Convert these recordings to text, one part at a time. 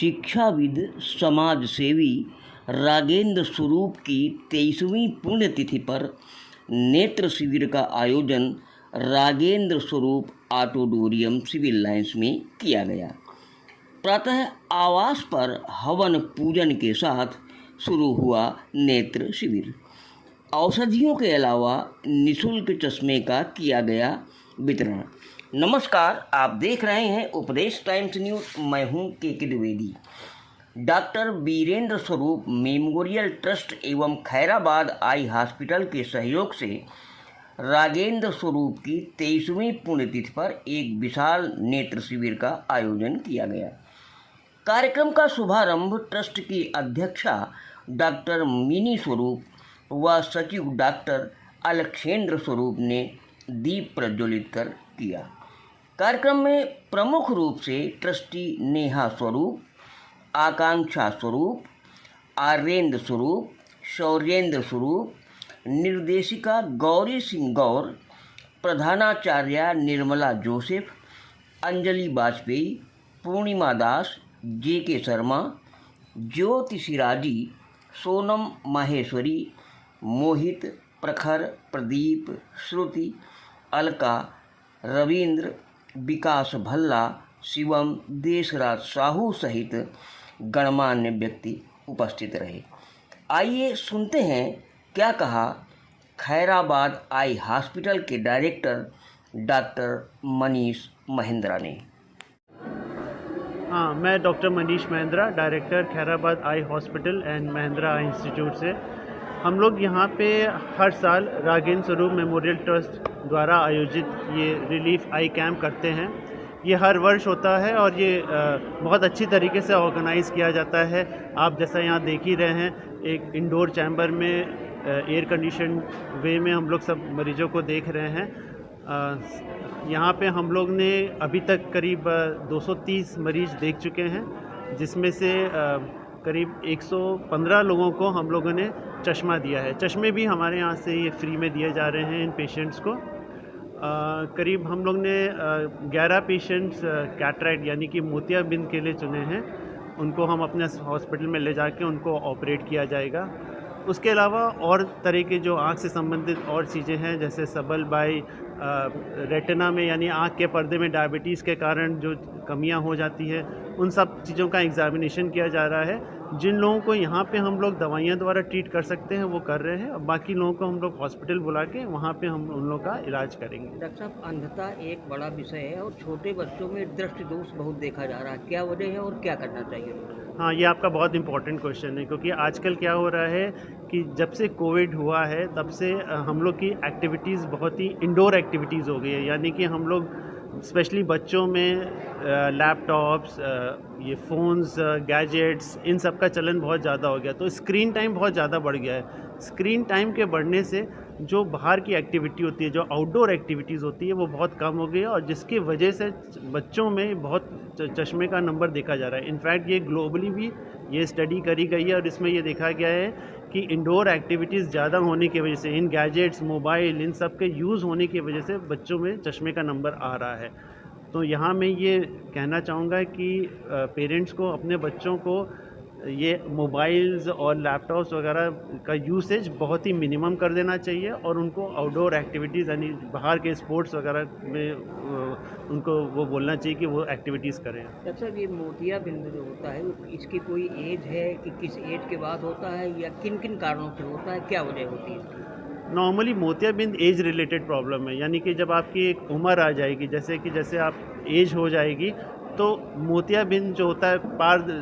शिक्षाविद समाज सेवी रागेंद्र स्वरूप की 23वीं पुण्यतिथि पर नेत्र शिविर का आयोजन रागेंद्र स्वरूप ऑडिटोरियम सिविल लाइंस में किया गया। प्रातः आवास पर हवन पूजन के साथ शुरू हुआ नेत्र शिविर। औषधियों के अलावा निःशुल्क चश्मे का किया गया वितरण। नमस्कार, आप देख रहे हैं उपदेश टाइम्स न्यूज़। मैं हूं के द्विवेदी। डॉक्टर वीरेंद्र स्वरूप मेमोरियल ट्रस्ट एवं खैराबाद आई हॉस्पिटल के सहयोग से रागेंद्र स्वरूप की 23वीं पुण्यतिथि पर एक विशाल नेत्र शिविर का आयोजन किया गया। कार्यक्रम का शुभारंभ ट्रस्ट की अध्यक्षा डॉक्टर मिनी स्वरूप व सचिव डॉक्टर अलक्षेंद्र स्वरूप ने दीप प्रज्वलित कर किया। कार्यक्रम में प्रमुख रूप से ट्रस्टी नेहा स्वरूप, आकांक्षा स्वरूप, आर्येंद्र स्वरूप, शौर्येंद्र स्वरूप, निर्देशिका गौरी सिंह गौर, प्रधानाचार्य निर्मला जोसेफ, अंजलि वाजपेयी, पूर्णिमा दास, जे.के. शर्मा, ज्योति सिराजी, सोनम माहेश्वरी, मोहित, प्रखर, प्रदीप, श्रुति, अलका, रविंद्र, विकास भल्ला, शिवम, देशराज साहू सहित गणमान्य व्यक्ति उपस्थित रहे। आइए सुनते हैं क्या कहा खैराबाद आई हॉस्पिटल के डायरेक्टर डॉक्टर मनीष महेंद्रा ने। हाँ, मैं doctor Manish Mahindra, director Khairabad eye hospital and Mahindra I institute से। हम लोग यहाँ पे हर साल रागेंद्र स्वरूप मेमोरियल ट्रस्ट द्वारा आयोजित ये रिलीफ आई कैंप करते हैं। ये हर वर्ष होता है और ये बहुत अच्छी तरीके से ऑर्गेनाइज़ किया जाता है। आप जैसा यहाँ देख ही रहे हैं, एक इंडोर चैम्बर में एयर कंडीशन वे में हम लोग सब मरीजों को देख रहे हैं। यहाँ पे हम लोग ने अभी तक करीब 230 मरीज देख चुके हैं, जिसमें से करीब 115 लोगों को हम लोगों ने चश्मा दिया है। चश्मे भी हमारे यहाँ से ये फ्री में दिए जा रहे हैं इन पेशेंट्स को। करीब हम लोग ने 11 पेशेंट्स कैटरैक्ट यानी कि मोतियाबिंद के लिए चुने हैं। उनको हम अपने हॉस्पिटल में ले जाके उनको ऑपरेट किया जाएगा। उसके अलावा और तरह के जो आँख से संबंधित और चीज़ें हैं, जैसे सबल बाई रेटिना में यानी आँख के पर्दे में डायबिटीज़ के कारण जो कमियां हो जाती है, उन सब चीज़ों का एग्जामिनेशन किया जा रहा है। जिन लोगों को यहाँ पे हम लोग दवाइयाँ द्वारा ट्रीट कर सकते हैं वो कर रहे हैं, और बाकी लोगों को हम लोग हॉस्पिटल बुला के वहाँ पे हम उन लोगों का इलाज करेंगे। डॉक्टर साहब, अंधता एक बड़ा विषय है और छोटे बच्चों में दृष्टि दोष बहुत देखा जा रहा है। क्या वजह है और क्या करना चाहिए? हाँ, ये आपका बहुत इंपॉर्टेंट क्वेश्चन है, क्योंकि आजकल क्या हो रहा है कि जब से कोविड हुआ है तब से हम लोग की एक्टिविटीज़ बहुत ही इंडोर एक्टिविटीज़ हो गई है। यानी कि हम लोग स्पेशली बच्चों में लैपटॉप्स, ये फ़ोन्स, गैजेट्स, इन सब का चलन बहुत ज़्यादा हो गया, तो स्क्रीन टाइम बहुत ज़्यादा बढ़ गया है। स्क्रीन टाइम के बढ़ने से जो बाहर की एक्टिविटी होती है, जो आउटडोर एक्टिविटीज़ होती है, वो बहुत कम हो गई है, और जिसकी वजह से बच्चों में बहुत चश्मे का नंबर देखा जा रहा है। इनफैक्ट ये ग्लोबली भी ये स्टडी करी गई है और इसमें ये देखा गया है कि इंडोर एक्टिविटीज़ ज़्यादा होने की वजह से, इन गैजेट्स, मोबाइल, इन सब के यूज़ होने की वजह से बच्चों में चश्मे का नंबर आ रहा है। तो यहाँ मैं ये कहना चाहूँगा कि पेरेंट्स को अपने बच्चों को ये मोबाइल्स और लैपटॉप्स वगैरह का यूसेज बहुत ही मिनिमम कर देना चाहिए, और उनको आउटडोर एक्टिविटीज़ यानी बाहर के स्पोर्ट्स वगैरह में उनको वो बोलना चाहिए कि वो एक्टिविटीज़ करें। अच्छा, ये मोतियाबिंद जो होता है इसकी कोई एज है कि किस एज के बाद होता है या किन किन कारणों से होता है, क्या वजह होती है? नॉर्मली मोतियाबिंद एज रिलेटेड प्रॉब्लम है, यानी कि जब आपकी एक उम्र आ जाएगी, जैसे आप एज हो जाएगी, तो मोतियाबिंद जो होता है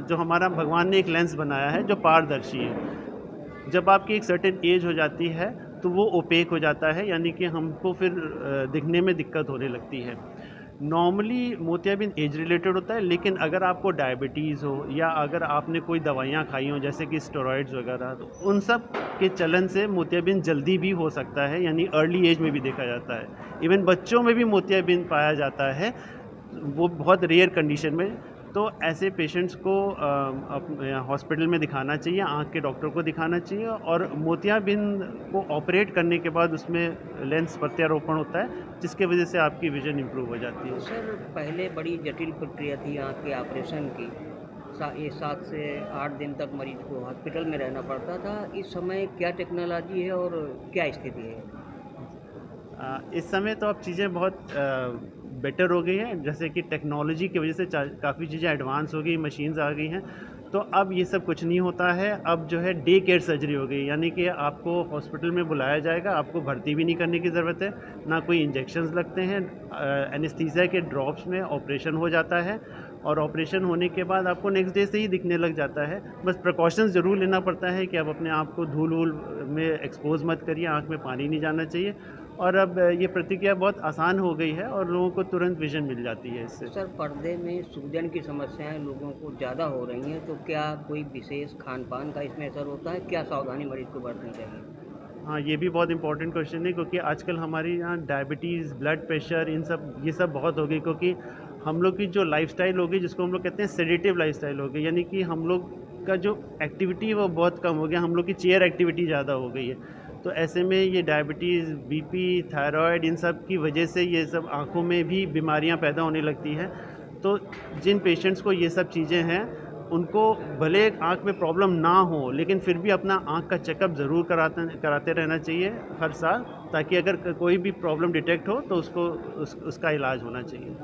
जो हमारा भगवान ने एक लेंस बनाया है जो पारदर्शी है। जब आपकी एक सर्टेन एज हो जाती है तो वो ओपेक हो जाता है, यानी कि हमको फिर दिखने में दिक्कत होने लगती है। नॉर्मली मोतियाबिंद एज रिलेटेड होता है, लेकिन अगर आपको डायबिटीज़ हो या अगर आपने कोई दवाइयाँ खाई हो जैसे कि स्टेरॉइड्स वगैरह, तो उन सब के चलन से मोतियाबिंद जल्दी भी हो सकता है, यानी अर्ली एज में भी देखा जाता है। इवन बच्चों में भी मोतियाबिंद पाया जाता है, वो बहुत रेयर कंडीशन में। तो ऐसे पेशेंट्स को हॉस्पिटल में दिखाना चाहिए, आँख के डॉक्टर को दिखाना चाहिए, और मोतियाबिंद को ऑपरेट करने के बाद उसमें लेंस प्रत्यारोपण होता है, जिसके वजह से आपकी विजन इम्प्रूव हो जाती है। सर, पहले बड़ी जटिल प्रक्रिया थी आँख के ऑपरेशन की, ये 7 से 8 दिन तक मरीज को हॉस्पिटल में रहना पड़ता था। इस समय क्या टेक्नोलॉजी है और क्या स्थिति है? इस समय तो अब चीज़ें बहुत बेटर हो गई हैं, जैसे कि टेक्नोलॉजी की वजह से काफ़ी चीज़ें एडवांस हो गई, मशीन्स आ गई हैं। तो अब ये सब कुछ नहीं होता है। अब जो है डे केयर सर्जरी हो गई, यानी कि आपको हॉस्पिटल में बुलाया जाएगा, आपको भर्ती भी नहीं करने की ज़रूरत है, ना कोई इंजेक्शंस लगते हैं। एनेस्थीसिया के ड्रॉप्स में ऑपरेशन हो जाता है और ऑपरेशन होने के बाद आपको नेक्स्ट डे से ही दिखने लग जाता है। बस प्रिकॉशंस ज़रूर लेना पड़ता है कि आप अपने आप को धूल वूल में एक्सपोज मत करिए, आँख में पानी नहीं जाना चाहिए। और अब ये प्रतिक्रिया बहुत आसान हो गई है और लोगों को तुरंत विजन मिल जाती है इससे। सर, पर्दे में सूजन की समस्याएं लोगों को ज़्यादा हो रही हैं, तो क्या कोई विशेष खान पान का इसमें असर होता है? क्या सावधानी मरीज को बरतनी चाहिए? हाँ, ये भी बहुत इंपॉर्टेंट क्वेश्चन है, क्योंकि आजकल हमारे यहाँ डायबिटीज़, ब्लड प्रेशर, ये सब बहुत हो गई, क्योंकि हम लोग की जो लाइफस्टाइल हो गई, जिसको हम लोग कहते हैं सेडेटिव लाइफस्टाइल हो गई, यानी कि हम लोग का जो एक्टिविटी है वो बहुत कम हो गया, हम लोग की चेयर एक्टिविटी ज़्यादा हो गई है। तो ऐसे में ये डायबिटीज़, बीपी, थायराइड, इन सब की वजह से ये सब आँखों में भी बीमारियाँ पैदा होने लगती हैं। तो जिन पेशेंट्स को ये सब चीज़ें हैं, उनको भले आँख में प्रॉब्लम ना हो, लेकिन फिर भी अपना आँख का चेकअप ज़रूर कराते रहना चाहिए हर साल, ताकि अगर कोई भी प्रॉब्लम डिटेक्ट हो तो उसका इलाज होना चाहिए।